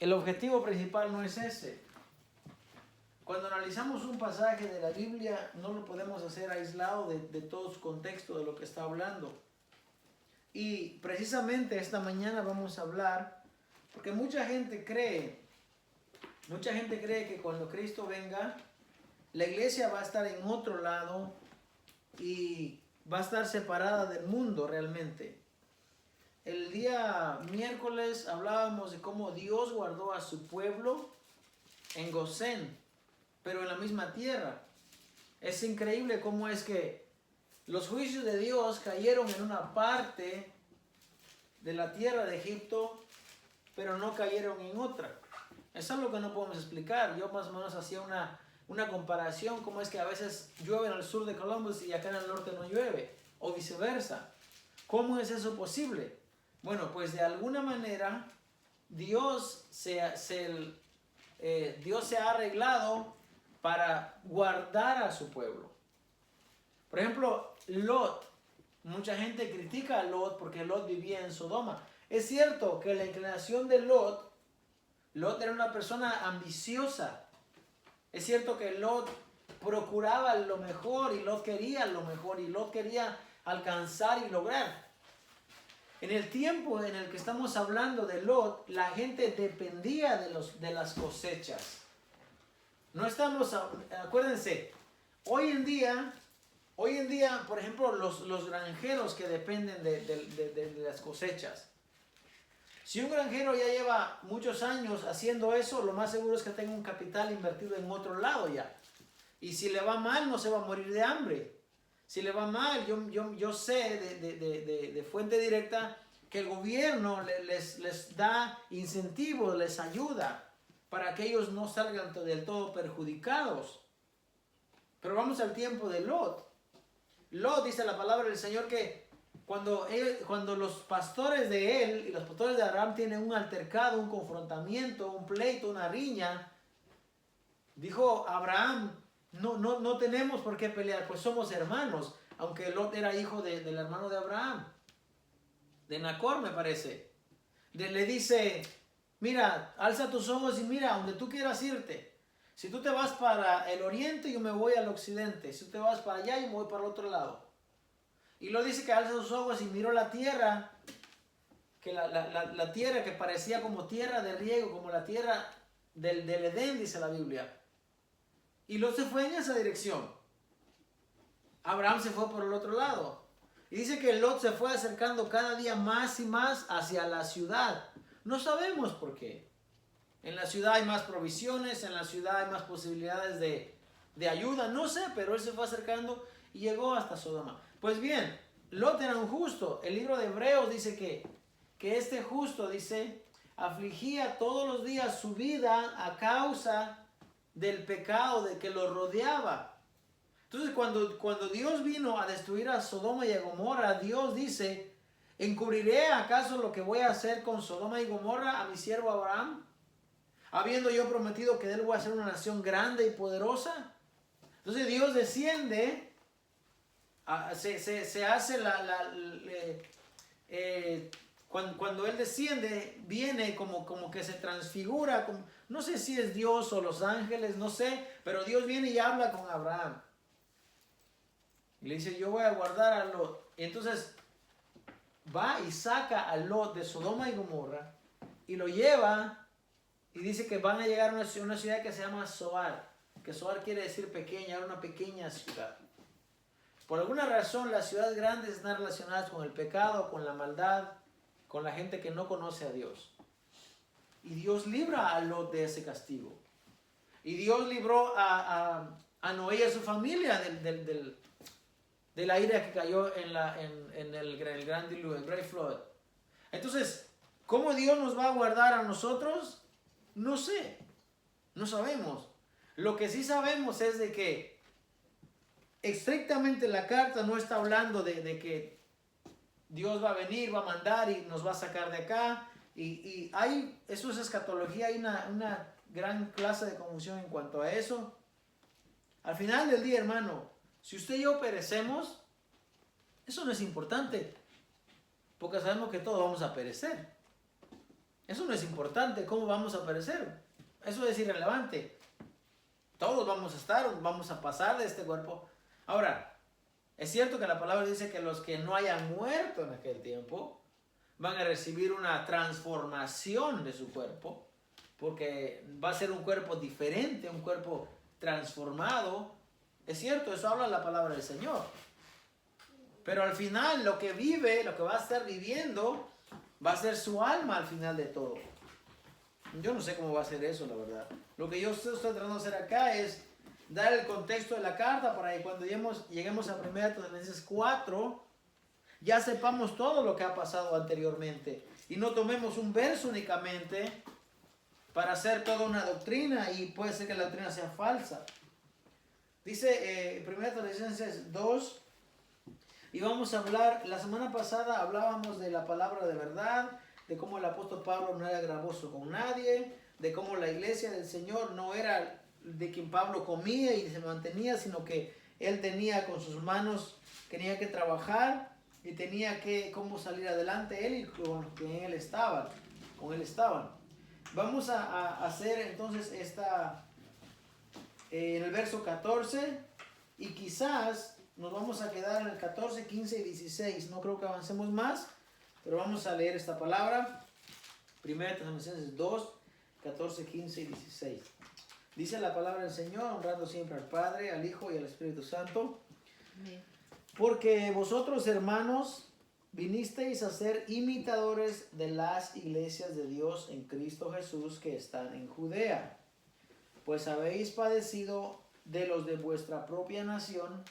el objetivo principal no es ese. Cuando analizamos un pasaje de la Biblia, no lo podemos hacer aislado de todo su contexto, de lo que está hablando. Y precisamente esta mañana vamos a hablar, porque mucha gente cree que cuando Cristo venga, la iglesia va a estar en otro lado y va a estar separada del mundo realmente. El día miércoles hablábamos de cómo Dios guardó a su pueblo en Gosén, pero en la misma tierra. Es increíble cómo es que los juicios de Dios cayeron en una parte de la tierra de Egipto, pero no cayeron en otra. Es algo que no podemos explicar. Yo más o menos hacía una comparación, como es que a veces llueve en el sur de Columbus y acá en el norte no llueve, o viceversa. ¿Cómo es eso posible? Bueno, pues de alguna manera Dios se ha arreglado para guardar a su pueblo. Por ejemplo, Lot. Mucha gente critica a Lot porque Lot vivía en Sodoma. Es cierto que la inclinación de Lot era una persona ambiciosa. Es cierto que Lot procuraba lo mejor y Lot quería lo mejor y Lot quería alcanzar y lograr. En el tiempo en el que estamos hablando de Lot, la gente dependía de las cosechas. No estamos, acuérdense, hoy en día, por ejemplo, los granjeros que dependen de las cosechas. Si un granjero ya lleva muchos años haciendo eso, lo más seguro es que tenga un capital invertido en otro lado ya. Y si le va mal, no se va a morir de hambre. Si le va mal, yo sé de fuente directa que el gobierno les da incentivos, les ayuda para que ellos no salgan del todo perjudicados. Pero vamos al tiempo de Lot. Lot, dice la palabra del Señor, que cuando los pastores de él y los pastores de Abraham tienen un altercado, un confrontamiento, un pleito, una riña, dijo Abraham: no tenemos por qué pelear, pues somos hermanos. Aunque Lot era hijo del hermano de Abraham, de Nacor me parece. Le dice: mira, alza tus ojos y mira donde tú quieras irte. Si tú te vas para el oriente, yo me voy al occidente. Si tú te vas para allá, yo me voy para el otro lado. Y luego dice que alza sus ojos y miró la tierra, que la tierra que parecía como tierra de riego, como la tierra del Edén, dice la Biblia. Y Lot se fue en esa dirección. Abraham se fue por el otro lado. Y dice que Lot se fue acercando cada día más y más hacia la ciudad. No sabemos por qué. En la ciudad hay más provisiones, en la ciudad hay más posibilidades de ayuda, no sé, pero él se fue acercando y llegó hasta Sodoma. Pues bien, Lot era un justo. El libro de Hebreos dice que este justo, dice, afligía todos los días su vida a causa del pecado de que lo rodeaba. Entonces cuando Dios vino a destruir a Sodoma y a Gomorra, Dios dice: ¿encubriré acaso lo que voy a hacer con Sodoma y Gomorra a mi siervo Abraham? Habiendo yo prometido que de él voy a hacer una nación grande y poderosa. Entonces Dios desciende, se hace cuando él desciende, viene como que se transfigura, no sé si es Dios o los ángeles, no sé, pero Dios viene y habla con Abraham. Y le dice: yo voy a guardar a Lot. Y entonces va y saca a Lot de Sodoma y Gomorra y lo lleva, y dice que van a llegar a una ciudad que se llama Zoar, que Zoar quiere decir pequeña, era una pequeña ciudad. Por alguna razón las ciudades grandes están relacionadas con el pecado, con la maldad, con la gente que no conoce a Dios. Y Dios libra a Lot de ese castigo. Y Dios libró a Noé y a su familia del aire que cayó en el gran diluvio, el Great Flood. Entonces, ¿cómo Dios nos va a guardar a nosotros? No sé, no sabemos. Lo que sí sabemos es de que estrictamente la carta no está hablando de que Dios va a venir, va a mandar y nos va a sacar de acá. Y eso es escatología, hay una gran clase de confusión en cuanto a eso. Al final del día, hermano, si usted y yo perecemos, eso no es importante, porque sabemos que todos vamos a perecer. Eso no es importante, cómo vamos a perecer. Eso es irrelevante. Todos vamos a estar, vamos a pasar de este cuerpo. Ahora, es cierto que la palabra dice que los que no hayan muerto en aquel tiempo van a recibir una transformación de su cuerpo, porque va a ser un cuerpo diferente, un cuerpo transformado. Es cierto, eso habla la palabra del Señor. Pero al final lo que vive, lo que va a estar viviendo, va a ser su alma al final de todo. Yo no sé cómo va a ser eso, la verdad. Lo que yo estoy tratando de hacer acá es dar el contexto de la carta para que cuando lleguemos a 1 Tesalonicenses 4, ya sepamos todo lo que ha pasado anteriormente. Y no tomemos un verso únicamente para hacer toda una doctrina y puede ser que la doctrina sea falsa. Dice 1 Tesalonicenses 2, y vamos a hablar, la semana pasada hablábamos de la palabra de verdad, de cómo el apóstol Pablo no era gravoso con nadie, de cómo la iglesia del Señor no era de quien Pablo comía y se mantenía, sino que él tenía con sus manos, tenía que trabajar y tenía que cómo salir adelante él y con quien él estaba, con él estaban. Vamos a hacer entonces en el verso 14 y quizás nos vamos a quedar en el 14, 15 y 16. No creo que avancemos más, pero vamos a leer esta palabra. 1 Tesalonicenses 2, 14, 15 y 16. Dice la palabra del Señor, honrando siempre al Padre, al Hijo y al Espíritu Santo. Amén. Porque vosotros, hermanos, vinisteis a ser imitadores de las iglesias de Dios en Cristo Jesús que están en Judea. Pues habéis padecido de los de vuestra propia nación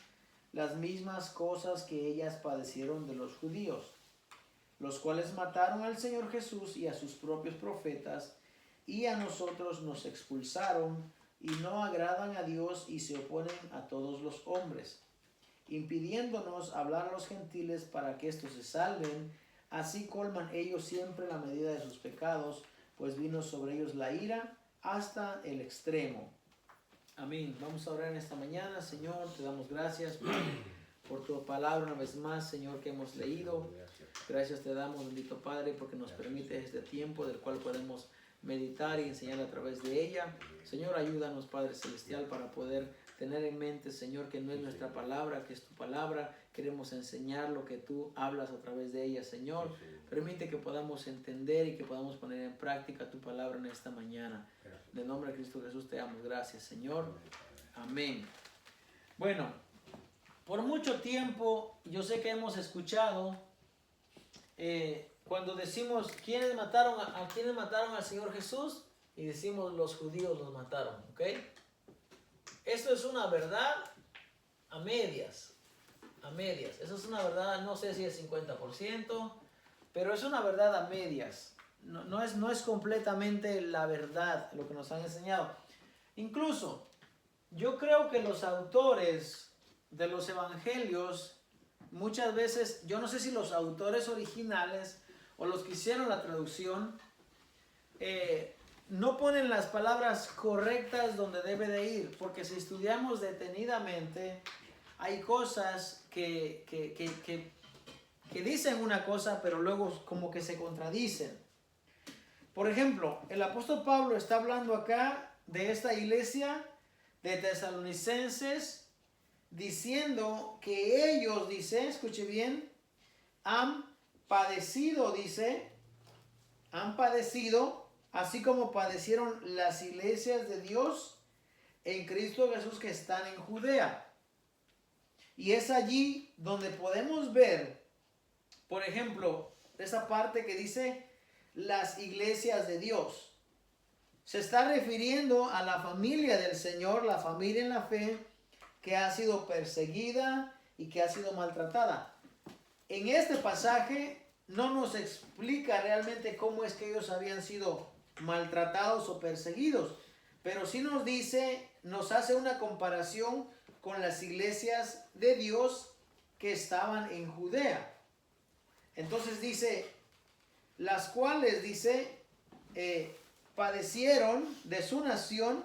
las mismas cosas que ellas padecieron de los judíos, los cuales mataron al Señor Jesús y a sus propios profetas, y a nosotros nos expulsaron, y no agradan a Dios y se oponen a todos los hombres, impidiéndonos hablar a los gentiles para que estos se salven. Así colman ellos siempre la medida de sus pecados, pues vino sobre ellos la ira hasta el extremo. Amén. Vamos a orar en esta mañana. Señor, te damos gracias por tu palabra una vez más, Señor, que hemos leído. Gracias te damos, bendito Padre, porque nos permite este tiempo del cual podemos meditar y enseñar a través de ella. Señor, ayúdanos, Padre Celestial, para poder tener en mente, Señor, que no es nuestra palabra, que es tu palabra. Queremos enseñar lo que tú hablas a través de ella, Señor. Permite que podamos entender y que podamos poner en práctica tu palabra en esta mañana. En el nombre de Cristo Jesús te damos gracias, Señor. Amén. Bueno, por mucho tiempo yo sé que hemos escuchado cuando decimos ¿quiénes mataron al Señor Jesús? Y decimos los judíos los mataron, ¿ok? Esto es una verdad a medias, Eso es una verdad, no sé si es 50%, pero es una verdad a medias. No es completamente la verdad lo que nos han enseñado. Incluso, yo creo que los autores de los evangelios, muchas veces, yo no sé si los autores originales o los que hicieron la traducción, no ponen las palabras correctas donde debe de ir, porque si estudiamos detenidamente, hay cosas que dicen una cosa, pero luego como que se contradicen. Por ejemplo, el apóstol Pablo está hablando acá de esta iglesia de tesalonicenses, diciendo que ellos, dice, escuche bien, han padecido, así como padecieron las iglesias de Dios en Cristo Jesús que están en Judea. Y es allí donde podemos ver, por ejemplo, esa parte que dice las iglesias de Dios. Se está refiriendo a la familia del Señor, la familia en la fe, que ha sido perseguida y que ha sido maltratada. En este pasaje no nos explica realmente cómo es que ellos habían sido maltratados o perseguidos, pero sí nos dice, nos hace una comparación con las iglesias de Dios que estaban en Judea. Entonces dice, las cuales, dice, padecieron de su nación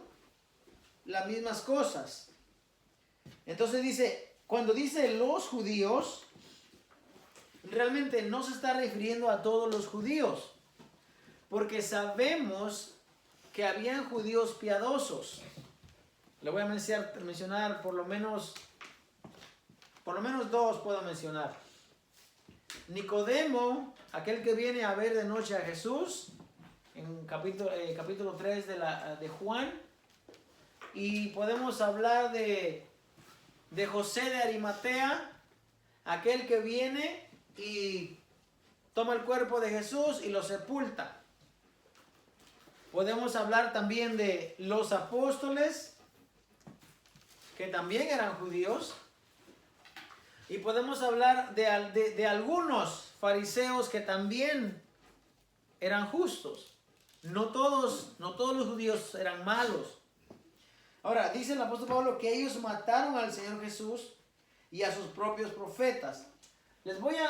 las mismas cosas. Entonces dice, cuando dice los judíos, realmente no se está refiriendo a todos los judíos, Porque sabemos que habían judíos piadosos. Le voy a mencionar por lo menos dos puedo mencionar. Nicodemo, aquel que viene a ver de noche a Jesús, en capítulo 3 de Juan. Y podemos hablar de José de Arimatea, aquel que viene y toma el cuerpo de Jesús y lo sepulta. Podemos hablar también de los apóstoles, que también eran judíos. Y podemos hablar de algunos fariseos que también eran justos. No todos los judíos eran malos. Ahora, dice el apóstol Pablo que ellos mataron al Señor Jesús y a sus propios profetas. Les voy a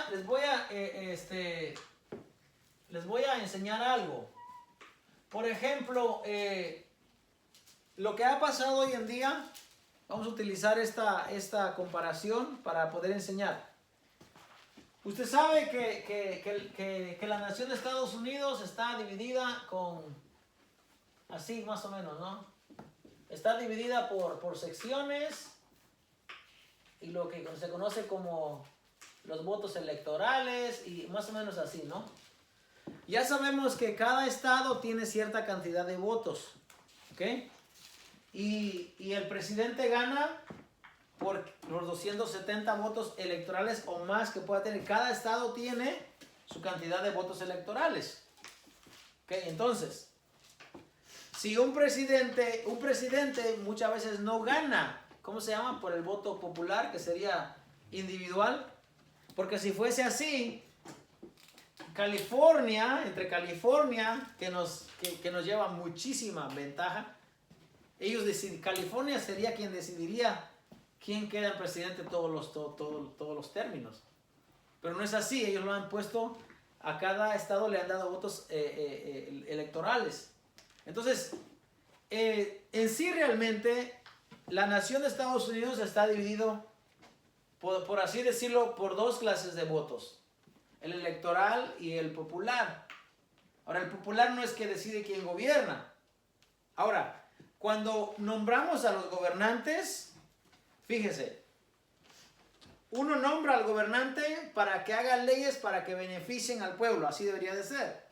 enseñar algo. Por ejemplo, lo que ha pasado hoy en día, vamos a utilizar esta comparación para poder enseñar. Usted sabe que la nación de Estados Unidos está dividida así más o menos, ¿no? Está dividida por secciones y lo que se conoce como los votos electorales y más o menos así, ¿no? Ya sabemos que cada estado tiene cierta cantidad de votos, ¿ok? Y el presidente gana por los 270 votos electorales o más que pueda tener. Cada estado tiene su cantidad de votos electorales, ¿ok? Entonces, si un presidente muchas veces no gana, ¿cómo se llama? Por el voto popular, que sería individual. Porque si fuese así, California, que nos lleva muchísima ventaja, California sería quien decidiría quién queda presidente todos los términos. Pero no es así, ellos lo han puesto, a cada estado le han dado votos electorales. Entonces, en sí realmente, la nación de Estados Unidos está dividido, por así decirlo, por dos clases de votos. El electoral y el popular. Ahora, el popular no es que decide quién gobierna. Ahora, cuando nombramos a los gobernantes, fíjese, uno nombra al gobernante para que haga leyes para que beneficien al pueblo, así debería de ser.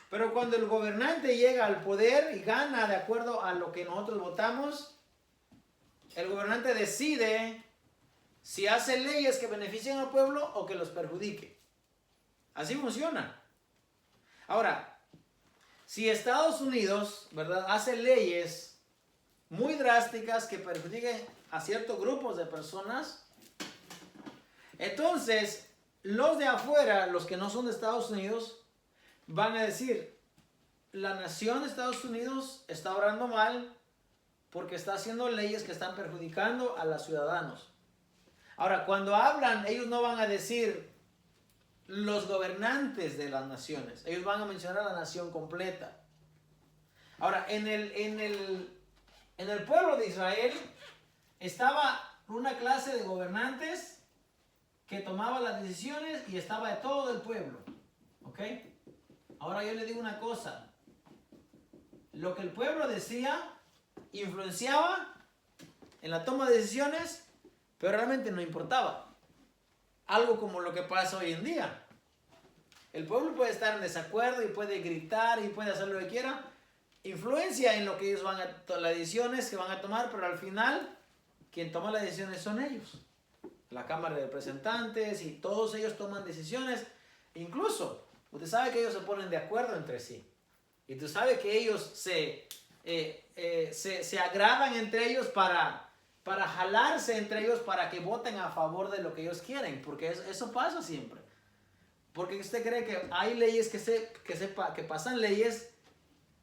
Pero cuando el gobernante llega al poder y gana de acuerdo a lo que nosotros votamos, el gobernante decide si hace leyes que beneficien al pueblo o que los perjudique. Así funciona. Ahora, si Estados Unidos, ¿verdad?, hace leyes muy drásticas que perjudiquen a ciertos grupos de personas, entonces los de afuera, los que no son de Estados Unidos, van a decir, la nación de Estados Unidos está obrando mal porque está haciendo leyes que están perjudicando a los ciudadanos. Ahora, cuando hablan, ellos no van a decir los gobernantes de las naciones. Ellos van a mencionar a la nación completa. Ahora, en el pueblo de Israel estaba una clase de gobernantes que tomaba las decisiones y estaba de todo el pueblo. ¿Ok? Ahora yo le digo una cosa. Lo que el pueblo decía influenciaba en la toma de decisiones, pero realmente no importaba. Algo como lo que pasa hoy en día. El pueblo puede estar en desacuerdo y puede gritar y puede hacer lo que quiera. Influencia en lo que ellos las decisiones que van a tomar, pero al final quien toma las decisiones son ellos. La Cámara de Representantes y todos ellos toman decisiones. Incluso, usted sabe que ellos se ponen de acuerdo entre sí. Y tú sabes que ellos se agravan entre ellos para jalarse entre ellos para que voten a favor de lo que ellos quieren. Porque eso pasa siempre. Porque usted cree que hay leyes que pasan leyes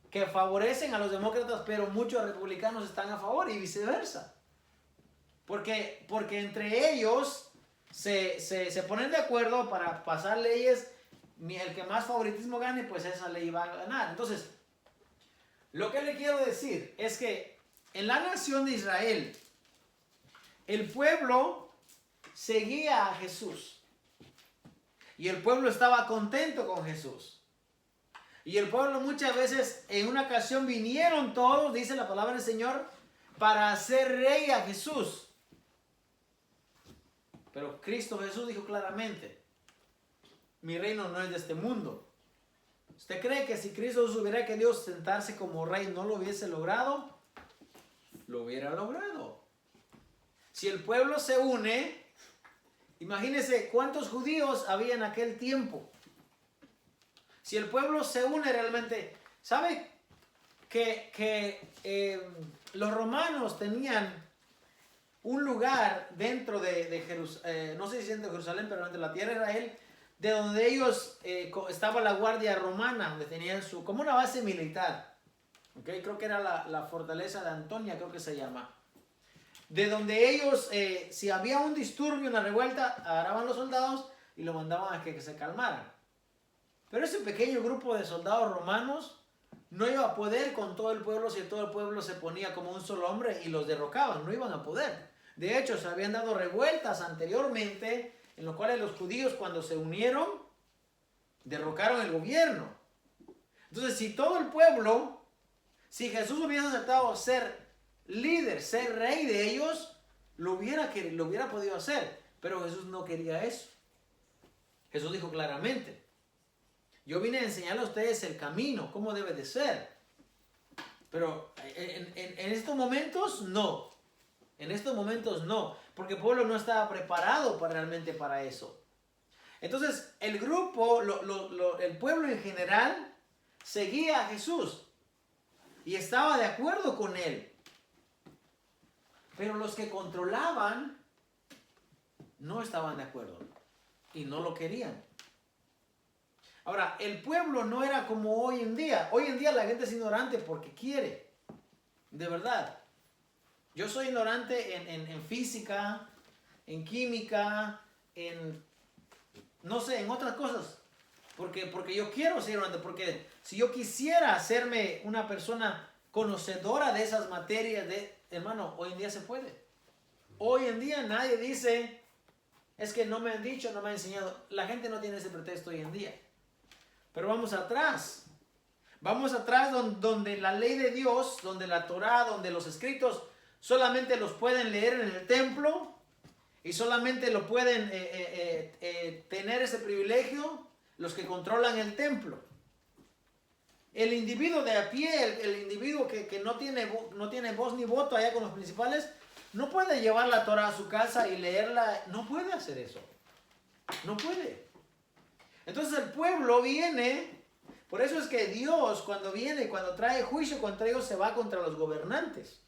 que favorecen a los demócratas, pero muchos republicanos están a favor y viceversa. Porque entre ellos se ponen de acuerdo para pasar leyes. El que más favoritismo gane, pues esa ley va a ganar. Entonces, lo que le quiero decir es que en la nación de Israel, el pueblo seguía a Jesús. Y el pueblo estaba contento con Jesús. Y el pueblo muchas veces, en una ocasión vinieron todos, dice la palabra del Señor, para hacer rey a Jesús. Pero Cristo Jesús dijo claramente, mi reino no es de este mundo. ¿Usted cree que si Cristo Jesús hubiera querido sentarse como rey no lo hubiese logrado? Lo hubiera logrado. Si el pueblo se une, imagínense cuántos judíos había en aquel tiempo. Si el pueblo se une realmente, ¿sabe que los romanos tenían un lugar dentro de Jerusalén, no sé si dentro de Jerusalén, pero dentro de la tierra de Israel, de donde ellos, estaba la guardia romana, donde tenían como una base militar. ¿Okay? Creo que era la fortaleza de Antonia, creo que se llama. De donde ellos, si había un disturbio, una revuelta, agarraban los soldados y lo mandaban a que se calmaran. Pero ese pequeño grupo de soldados romanos no iba a poder con todo el pueblo si todo el pueblo se ponía como un solo hombre y los derrocaban. No iban a poder. De hecho, se habían dado revueltas anteriormente en los cuales los judíos, cuando se unieron, derrocaron el gobierno. Entonces, si todo el pueblo, si Jesús hubiera aceptado ser líder, ser rey de ellos, lo hubiera podido hacer. Pero Jesús no quería eso. Jesús dijo claramente, yo vine a enseñarle a ustedes el camino, cómo debe de ser. Pero en estos momentos no. En estos momentos no. Porque el pueblo no estaba preparado realmente para eso. Entonces el grupo, el pueblo en general, seguía a Jesús. Y estaba de acuerdo con él. Pero los que controlaban no estaban de acuerdo. Y no lo querían. Ahora, el pueblo no era como hoy en día. Hoy en día la gente es ignorante porque quiere. De verdad. Yo soy ignorante en física, en química, no sé, en otras cosas. Porque yo quiero ser ignorante. Porque si yo quisiera hacerme una persona conocedora de esas materias, hermano, hoy en día se puede. Hoy en día nadie dice, es que no me han dicho, no me han enseñado. La gente no tiene ese pretexto hoy en día. Pero vamos atrás. Vamos atrás donde la ley de Dios, donde la Torá, donde los escritos solamente los pueden leer en el templo y solamente lo pueden tener ese privilegio los que controlan el templo. El individuo de a pie, el individuo que no tiene voz ni voto allá con los principales, no puede llevar la Torá a su casa y leerla. No puede hacer eso. No puede. Entonces el pueblo viene, por eso es que Dios cuando viene, cuando trae juicio contra ellos, se va contra los gobernantes.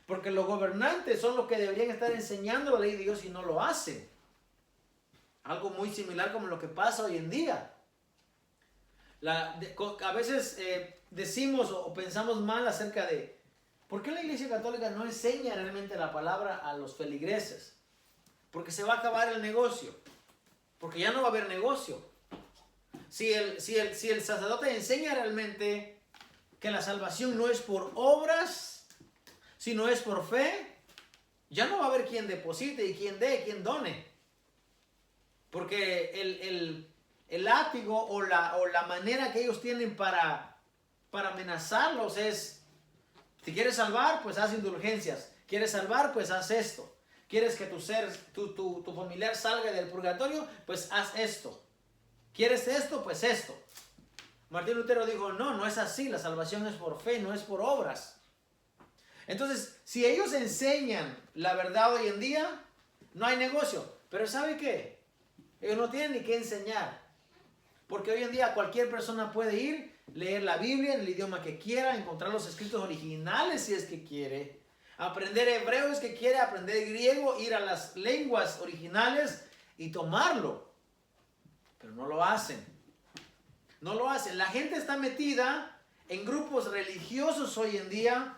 Porque los gobernantes son los que deberían estar enseñando la ley de Dios y no lo hacen. Algo muy similar como lo que pasa hoy en día. A veces decimos o pensamos mal acerca de ¿por qué la Iglesia Católica no enseña realmente la palabra a los feligreses? Porque se va a acabar el negocio. Porque ya no va a haber negocio. Si el sacerdote enseña realmente que la salvación no es por obras, sino es por fe, ya no va a haber quien deposite y quien dé, quien done. Porque el látigo o la manera que ellos tienen para amenazarlos es, si quieres salvar, pues haz indulgencias. ¿Quieres salvar? Pues haz esto. ¿Quieres que tu familiar salga del purgatorio? Pues haz esto. ¿Quieres esto? Pues esto. Martín Lutero dijo, no es así. La salvación es por fe, no es por obras. Entonces, si ellos enseñan la verdad hoy en día, no hay negocio. Pero ¿sabe qué? Ellos no tienen ni qué enseñar. Porque hoy en día cualquier persona puede ir, leer la Biblia en el idioma que quiera, encontrar los escritos originales si es que quiere, aprender hebreo si es que quiere, aprender griego, ir a las lenguas originales y tomarlo. Pero no lo hacen. No lo hacen. La gente está metida en grupos religiosos hoy en día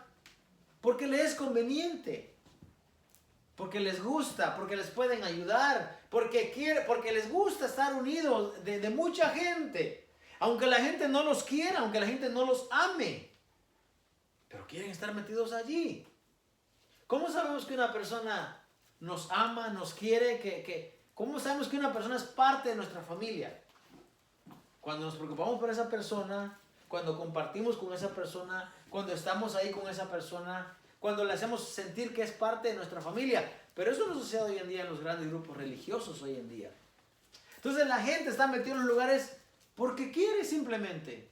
porque les es conveniente. Porque les gusta, porque les pueden ayudar, porque les gusta estar unidos de mucha gente. Aunque la gente no los quiera, aunque la gente no los ame. Pero quieren estar metidos allí. ¿Cómo sabemos que una persona nos ama, nos quiere? ¿Cómo sabemos que una persona es parte de nuestra familia? Cuando nos preocupamos por esa persona, cuando compartimos con esa persona, cuando estamos ahí con esa persona, cuando le hacemos sentir que es parte de nuestra familia. Pero eso no sucede hoy en día en los grandes grupos religiosos hoy en día. Entonces la gente está metida en los lugares porque quiere simplemente.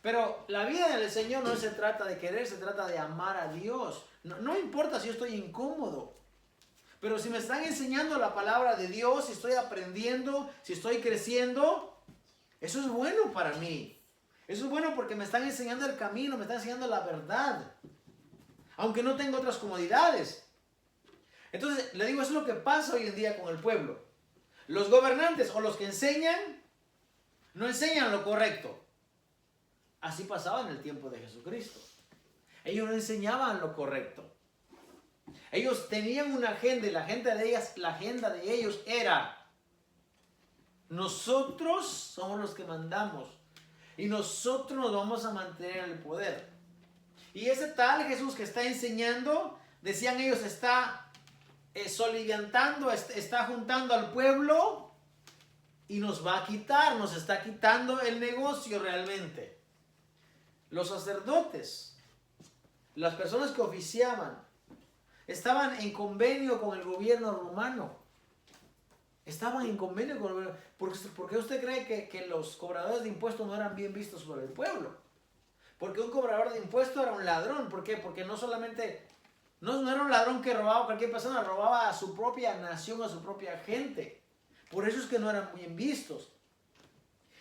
Pero la vida del Señor no se trata de querer, se trata de amar a Dios. No importa si yo estoy incómodo. Pero si me están enseñando la palabra de Dios, si estoy aprendiendo, si estoy creciendo, eso es bueno para mí. Eso es bueno porque me están enseñando el camino, me están enseñando la verdad. Aunque no tengo otras comodidades. Entonces, le digo, eso es lo que pasa hoy en día con el pueblo. Los gobernantes o los que enseñan, no enseñan lo correcto. Así pasaba en el tiempo de Jesucristo. Ellos no enseñaban lo correcto. Ellos tenían una agenda y la agenda de ellos era: nosotros somos los que mandamos y nosotros nos vamos a mantener en el poder. Y ese tal Jesús que está enseñando, decían ellos, está soliviantando, está juntando al pueblo y nos va a quitar, nos está quitando el negocio realmente. Los sacerdotes, las personas que oficiaban, estaban en convenio con el gobierno romano. Estaban en convenio con el gobierno. ¿Por qué usted cree que los cobradores de impuestos no eran bien vistos por el pueblo? Porque un cobrador de impuestos era un ladrón. ¿Por qué? Porque no solamente, no era un ladrón que robaba a cualquier persona, robaba a su propia nación, a su propia gente. Por eso es que no eran bien vistos.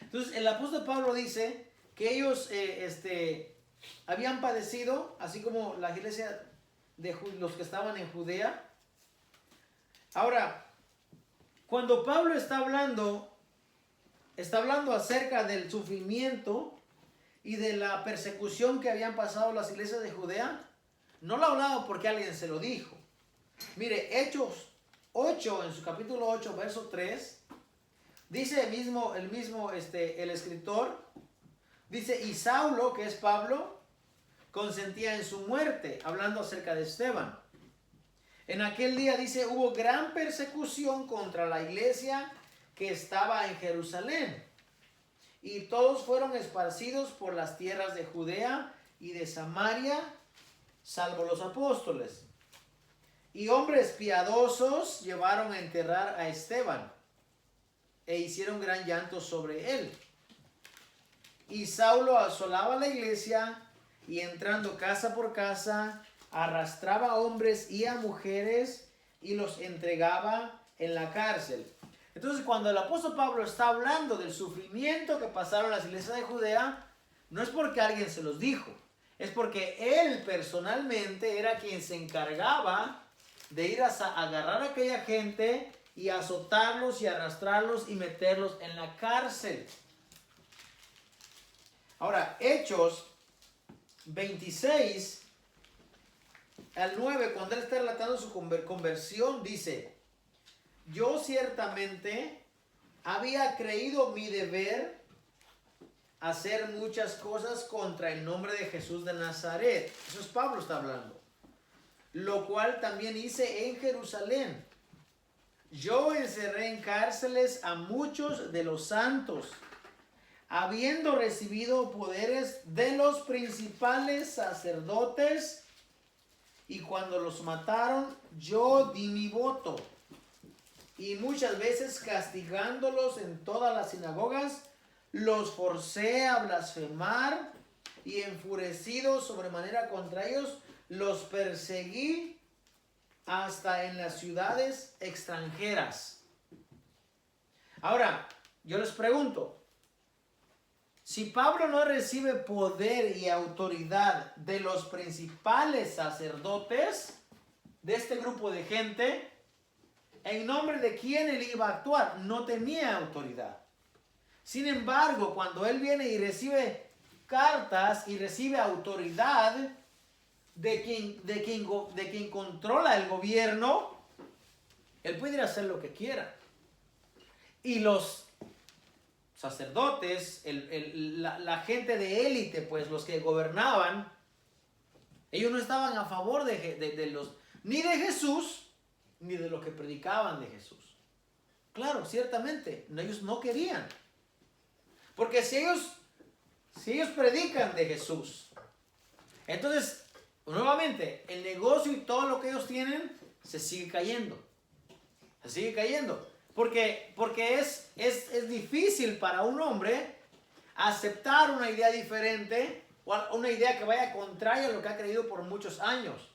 Entonces el apóstol Pablo dice que ellos habían padecido, así como la iglesia de los que estaban en Judea. Ahora, cuando Pablo está hablando acerca del sufrimiento y de la persecución que habían pasado las iglesias de Judea, no lo ha hablado porque alguien se lo dijo. Mire, Hechos 8, en su capítulo 8, verso 3, dice el escritor, dice, y Saulo, que es Pablo, consentía en su muerte, hablando acerca de Esteban. En aquel día, dice, hubo gran persecución contra la iglesia que estaba en Jerusalén. Y todos fueron esparcidos por las tierras de Judea y de Samaria, salvo los apóstoles. Y hombres piadosos llevaron a enterrar a Esteban e hicieron gran llanto sobre él. Y Saulo asolaba la iglesia y entrando casa por casa, arrastraba a hombres y a mujeres y los entregaba en la cárcel. Entonces, cuando el apóstol Pablo está hablando del sufrimiento que pasaron las iglesias de Judea, no es porque alguien se los dijo, es porque él personalmente era quien se encargaba de ir a agarrar a aquella gente y azotarlos y arrastrarlos y meterlos en la cárcel. Ahora, Hechos 26 al 9, cuando él está relatando su conversión, dice: yo ciertamente había creído mi deber hacer muchas cosas contra el nombre de Jesús de Nazaret. Eso es Pablo está hablando. Lo cual también hice en Jerusalén. Yo encerré en cárceles a muchos de los santos, habiendo recibido poderes de los principales sacerdotes, y cuando los mataron, yo di mi voto. Y muchas veces castigándolos en todas las sinagogas, los forcé a blasfemar, y enfurecido sobremanera contra ellos, los perseguí hasta en las ciudades extranjeras. Ahora, yo les pregunto, si Pablo no recibe poder y autoridad de los principales sacerdotes de este grupo de gente, ¿en nombre de quién él iba a actuar? No tenía autoridad. Sin embargo, cuando él viene y recibe cartas y recibe autoridad de quien controla el gobierno, él puede ir a hacer lo que quiera. Y los sacerdotes, la gente de élite, pues los que gobernaban, ellos no estaban a favor ni de Jesús, ni de lo que predicaban de Jesús. Claro, ciertamente, ellos no querían. Porque si ellos predican de Jesús, entonces, nuevamente, el negocio y todo lo que ellos tienen se sigue cayendo. Se sigue cayendo. Porque es difícil para un hombre aceptar una idea diferente o una idea que vaya contraria a lo que ha creído por muchos años.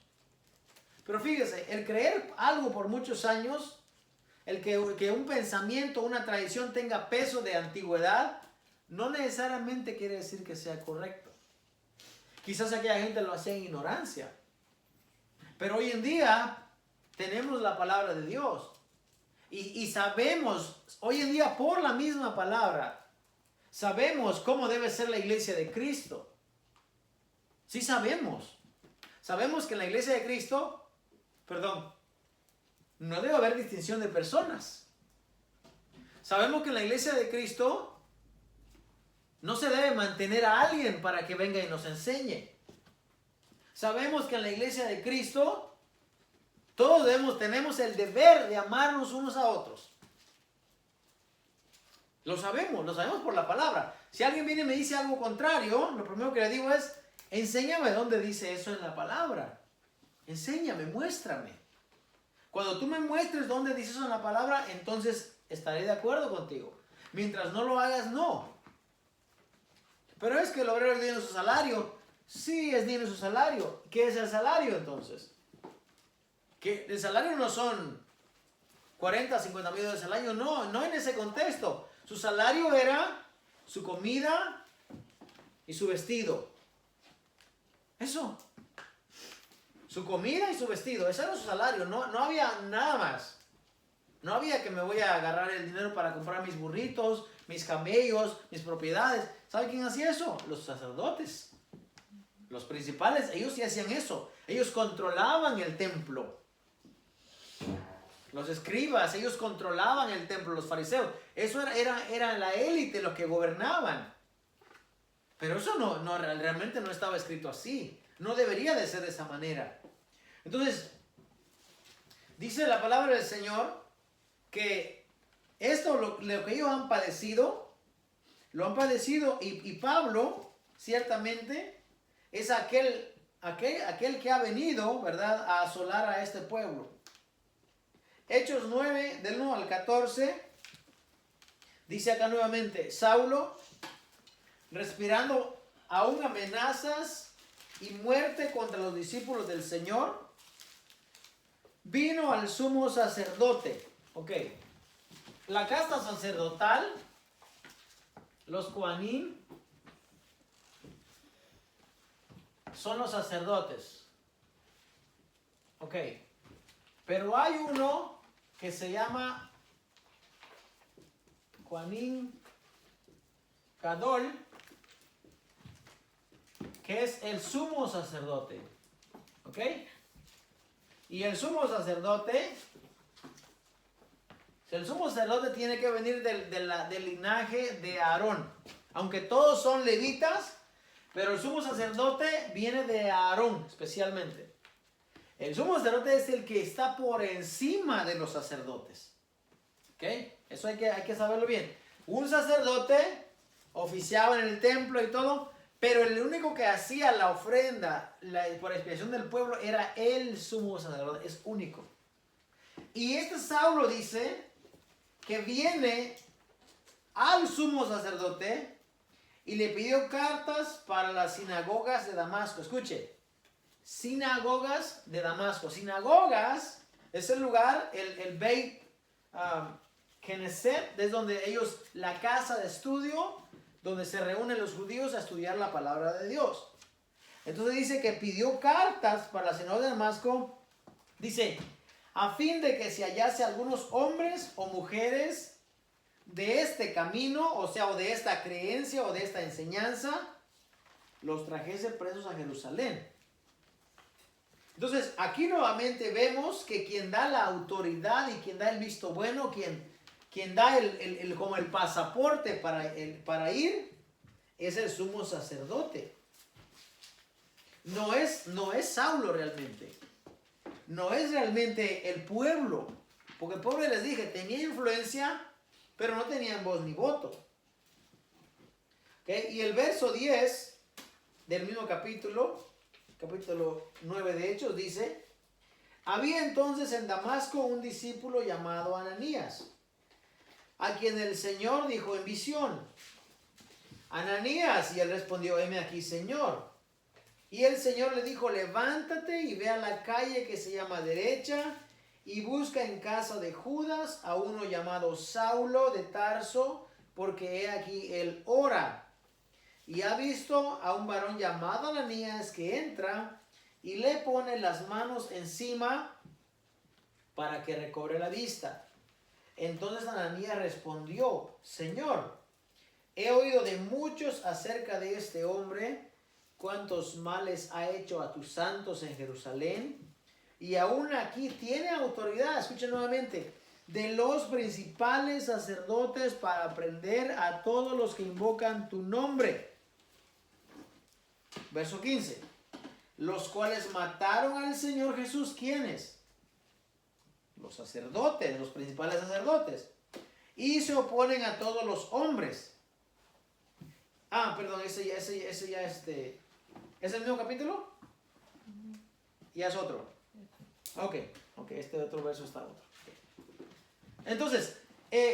Pero fíjese, el creer algo por muchos años, el que un pensamiento, una tradición tenga peso de antigüedad, no necesariamente quiere decir que sea correcto. Quizás aquella gente lo hacía en ignorancia. Pero hoy en día tenemos la palabra de Dios. Y sabemos, hoy en día por la misma palabra, sabemos cómo debe ser la iglesia de Cristo. Sí sabemos. Sabemos que en la iglesia de Cristo, no debe haber distinción de personas. Sabemos que en la iglesia de Cristo no se debe mantener a alguien para que venga y nos enseñe. Sabemos que en la iglesia de Cristo todos tenemos el deber de amarnos unos a otros. Lo sabemos por la palabra. Si alguien viene y me dice algo contrario, lo primero que le digo es, enséñame dónde dice eso en la palabra. Enséñame, muéstrame. Cuando tú me muestres dónde dice eso en la palabra, entonces estaré de acuerdo contigo. Mientras no lo hagas, no. Pero es que el obrero es digno de su salario. Sí, es digno de su salario. ¿Qué es el salario entonces? Que el salario no son 40, 50 mil dólares al año. No en ese contexto. Su salario era su comida y su vestido. Eso. Su comida y su vestido. Ese era su salario. No había nada más. No había que me voy a agarrar el dinero para comprar mis burritos, mis camellos, mis propiedades. ¿Sabe quién hacía eso? Los sacerdotes. Los principales, ellos sí hacían eso. Ellos controlaban el templo. Los escribas, ellos controlaban el templo, los fariseos. Eso era la élite, los que gobernaban. Pero eso realmente no estaba escrito así. No debería de ser de esa manera. Entonces, dice la palabra del Señor que esto, lo que ellos han padecido, lo han padecido y Pablo, ciertamente, es aquel que ha venido, ¿verdad?, a asolar a este pueblo. Hechos 9, del 1 al 14, dice acá nuevamente, Saulo, respirando aún amenazas y muerte contra los discípulos del Señor, vino al sumo sacerdote. Ok, la casta sacerdotal, los Kohanim, son los sacerdotes. Ok, pero hay uno que se llama Kohanim Gadol, que es el sumo sacerdote. ¿Ok? Y el sumo sacerdote tiene que venir del linaje de Aarón. Aunque todos son levitas, pero el sumo sacerdote viene de Aarón especialmente. El sumo sacerdote es el que está por encima de los sacerdotes. ¿Ok? Eso hay que saberlo bien. Un sacerdote oficiaba en el templo y todo, pero el único que hacía la ofrenda por expiación del pueblo era el sumo sacerdote. Es único. Y este Saulo dice que viene al sumo sacerdote y le pidió cartas para las sinagogas de Damasco. Escuche, sinagogas de Damasco. Sinagogas es el lugar, el Beit Knesset, es donde ellos, la casa de estudio, donde se reúnen los judíos a estudiar la palabra de Dios. Entonces dice que pidió cartas para la sinagoga de Damasco, dice, a fin de que se hallase algunos hombres o mujeres de este camino, o sea, o de esta creencia o de esta enseñanza, los trajese presos a Jerusalén. Entonces, aquí nuevamente vemos que quien da la autoridad y quien da el visto bueno, quien da como el pasaporte para ir, es el sumo sacerdote. No es Saulo realmente. No es realmente el pueblo. Porque el pueblo, les dije, tenía influencia, pero no tenían voz ni voto. ¿Okay? Y el verso 10 del mismo capítulo 9 de Hechos dice: había entonces en Damasco un discípulo llamado Ananías, a quien el Señor dijo en visión: Ananías. Y él respondió: heme aquí, Señor. Y el Señor le dijo: levántate y ve a la calle que se llama Derecha y busca en casa de Judas a uno llamado Saulo de Tarso, porque he aquí él ora. Y ha visto a un varón llamado Ananías que entra y le pone las manos encima para que recobre la vista. Entonces Ananías respondió: Señor, he oído de muchos acerca de este hombre, cuántos males ha hecho a tus santos en Jerusalén, y aún aquí tiene autoridad, escuchen nuevamente, de los principales sacerdotes para prender a todos los que invocan tu nombre. Verso 15. Los cuales mataron al Señor Jesús, ¿quiénes? Los sacerdotes, los principales sacerdotes. Y se oponen a todos los hombres. Perdón, ese ya ¿es el mismo capítulo? Ya es otro. Ok, este otro verso está otro. Entonces,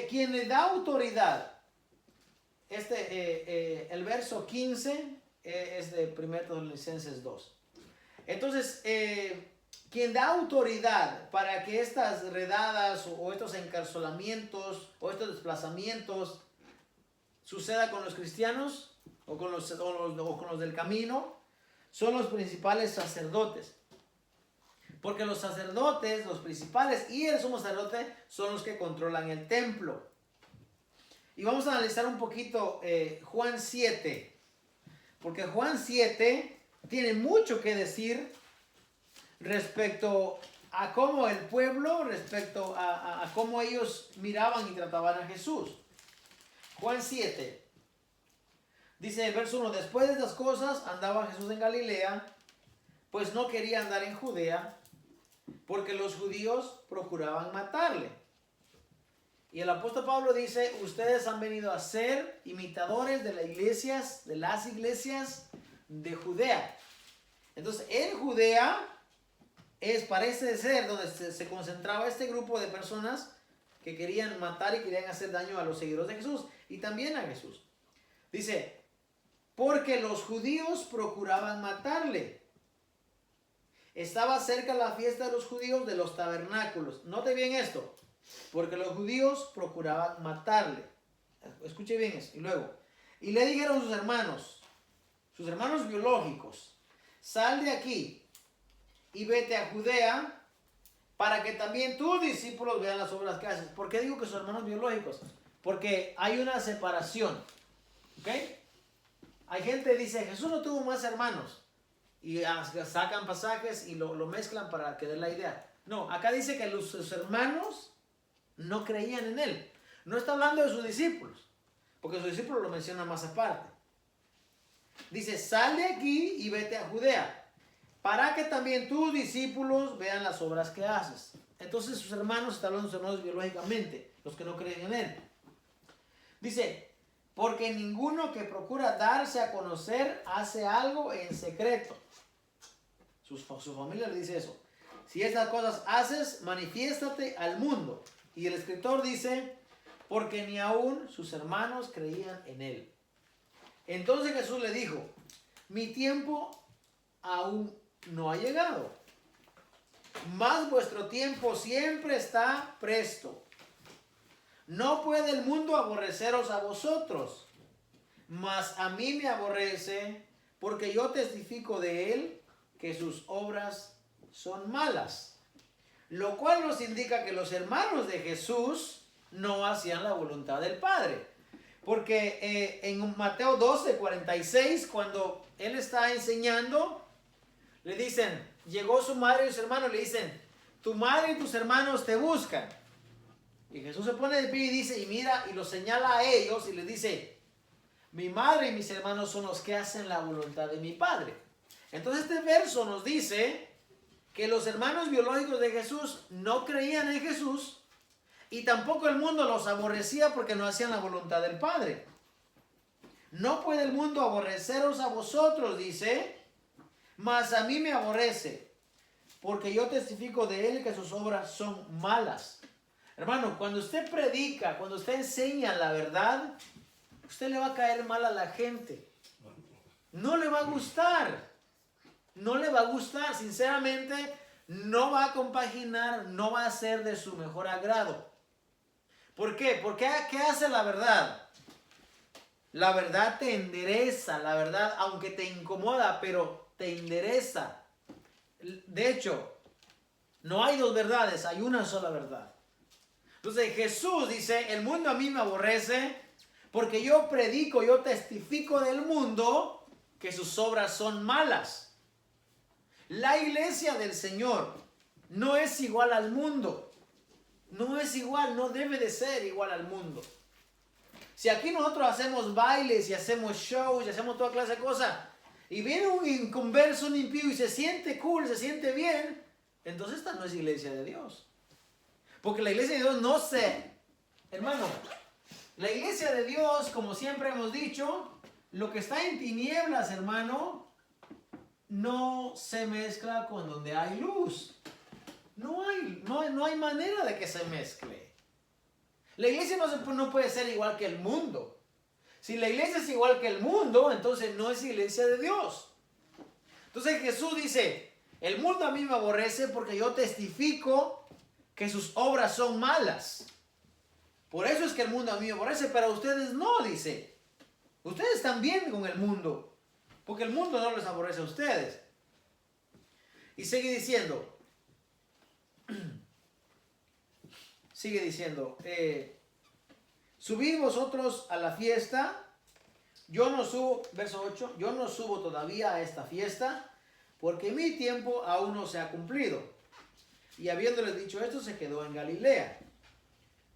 quien le da autoridad, el verso 15 es de 1 Tesalonicenses 2. Entonces, quien da autoridad para que estas redadas o estos encarcelamientos o estos desplazamientos suceda con los cristianos o con los del camino, son los principales sacerdotes. Porque los sacerdotes, los principales y el sumo sacerdote son los que controlan el templo. Y vamos a analizar un poquito Juan 7. Porque Juan 7 tiene mucho que decir respecto a cómo el pueblo, respecto a cómo ellos miraban y trataban a Jesús. Juan 7. Dice el verso 1: después de estas cosas andaba Jesús en Galilea, pues no quería andar en Judea, porque los judíos procuraban matarle. Y el apóstol Pablo dice: ustedes han venido a ser imitadores de las iglesias de Judea. Entonces, en Judea parece ser donde se concentraba este grupo de personas que querían matar y querían hacer daño a los seguidores de Jesús y también a Jesús. Dice: porque los judíos procuraban matarle. Estaba cerca la fiesta de los judíos de los tabernáculos. Note bien esto. Porque los judíos procuraban matarle. Escuche bien esto. Y luego, y le dijeron sus hermanos biológicos: sal de aquí y vete a Judea, para que también tus discípulos vean las obras que haces. ¿Por qué digo que sus hermanos biológicos? Porque hay una separación. ¿Ok? Hay gente que dice: Jesús no tuvo más hermanos. Y sacan pasajes y lo mezclan para que dé la idea. No, acá dice que sus hermanos no creían en él. No está hablando de sus discípulos, porque sus discípulos lo mencionan más aparte. Dice: sal de aquí y vete a Judea, para que también tus discípulos vean las obras que haces. Entonces sus hermanos, está hablando de sus hermanos biológicamente, los que no creen en él. Dice: porque ninguno que procura darse a conocer hace algo en secreto. Su familia le dice eso. Si estas cosas haces, manifiéstate al mundo. Y el escritor dice: porque ni aún sus hermanos creían en él. Entonces Jesús le dijo: mi tiempo aún no ha llegado, mas vuestro tiempo siempre está presto. No puede el mundo aborreceros a vosotros, mas a mí me aborrece, porque yo testifico de él que sus obras son malas. Lo cual nos indica que los hermanos de Jesús no hacían la voluntad del Padre. Porque en Mateo 12:46, cuando él está enseñando, le dicen, llegó su madre y sus hermanos, le dicen: tu madre y tus hermanos te buscan. Y Jesús se pone de pie y dice, y mira, y los señala a ellos y les dice: mi madre y mis hermanos son los que hacen la voluntad de mi Padre. Entonces este verso nos dice que los hermanos biológicos de Jesús no creían en Jesús y tampoco el mundo los aborrecía porque no hacían la voluntad del Padre. No puede el mundo aborreceros a vosotros, dice, mas a mí me aborrece, porque yo testifico de él que sus obras son malas. Hermano, cuando usted predica, cuando usted enseña la verdad, usted le va a caer mal a la gente. No le va a gustar. No le va a gustar. Sinceramente, no va a compaginar, no va a ser de su mejor agrado. ¿Por qué? Porque ¿qué hace la verdad? La verdad te endereza, la verdad, aunque te incomoda, pero te endereza. De hecho, no hay dos verdades, hay una sola verdad. Entonces Jesús dice, el mundo a mí me aborrece porque yo predico, yo testifico del mundo que sus obras son malas. La iglesia del Señor no es igual al mundo. No es igual, no debe de ser igual al mundo. Si aquí nosotros hacemos bailes y hacemos shows y hacemos toda clase de cosas, y viene un inconverso, un impío y se siente cool, se siente bien, entonces esta no es iglesia de Dios. Porque la iglesia de Dios no se... Hermano, la iglesia de Dios, como siempre hemos dicho, lo que está en tinieblas, hermano, no se mezcla con donde hay luz. No hay manera de que se mezcle. La iglesia no puede ser igual que el mundo. Si la iglesia es igual que el mundo, entonces no es iglesia de Dios. Entonces Jesús dice, el mundo a mí me aborrece porque yo testifico que sus obras son malas. Por eso es que el mundo a mí me aborrece, pero ustedes no, dice. Ustedes están bien con el mundo, porque el mundo no les aborrece a ustedes. Y sigue diciendo, subid vosotros a la fiesta, yo no subo, verso 8, yo no subo todavía a esta fiesta, porque mi tiempo aún no se ha cumplido. Y habiéndoles dicho esto, se quedó en Galilea.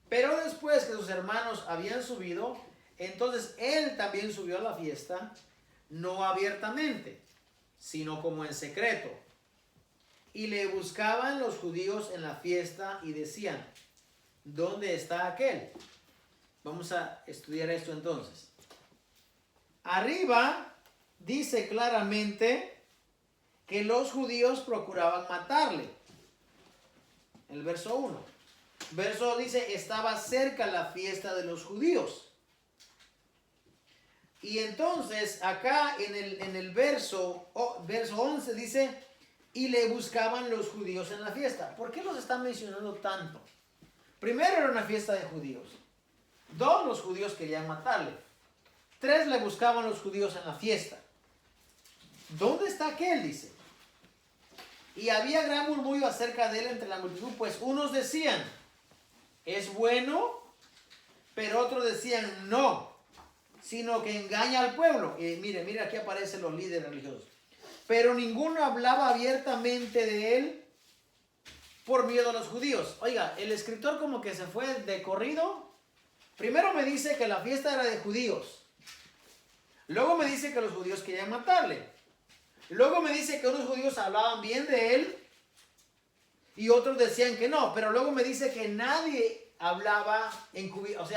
Pero después que sus hermanos habían subido, entonces él también subió a la fiesta, no abiertamente, sino como en secreto. Y le buscaban los judíos en la fiesta y decían, ¿dónde está aquel? Vamos a estudiar esto entonces. Arriba dice claramente que los judíos procuraban matarle. El verso 1. Verso 2 dice, estaba cerca la fiesta de los judíos. Y entonces acá en el verso 11 dice, y le buscaban los judíos en la fiesta. ¿Por qué los están mencionando tanto? Primero era una fiesta de judíos. 2, los judíos querían matarle. 3, le buscaban los judíos en la fiesta. ¿Dónde está aquel? Dice. Y había gran murmullo acerca de él entre la multitud, pues unos decían, es bueno, pero otros decían, no, sino que engaña al pueblo. Y mire, aquí aparecen los líderes religiosos. Pero ninguno hablaba abiertamente de él por miedo a los judíos. Oiga, el escritor como que se fue de corrido. Primero me dice que la fiesta era de judíos. Luego me dice que los judíos querían matarle. Luego me dice que unos judíos hablaban bien de él y otros decían que no. Pero luego me dice que nadie hablaba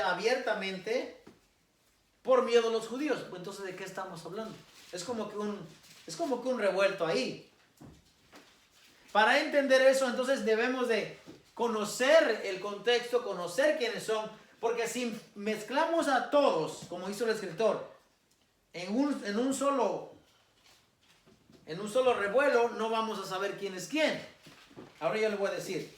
abiertamente por miedo a los judíos. Entonces, ¿de qué estamos hablando? Es como que un revuelto ahí. Para entender eso, entonces debemos de conocer el contexto, conocer quiénes son, porque si mezclamos a todos, como hizo el escritor, en un solo revuelo, no vamos a saber quién es quién. Ahora yo le voy a decir,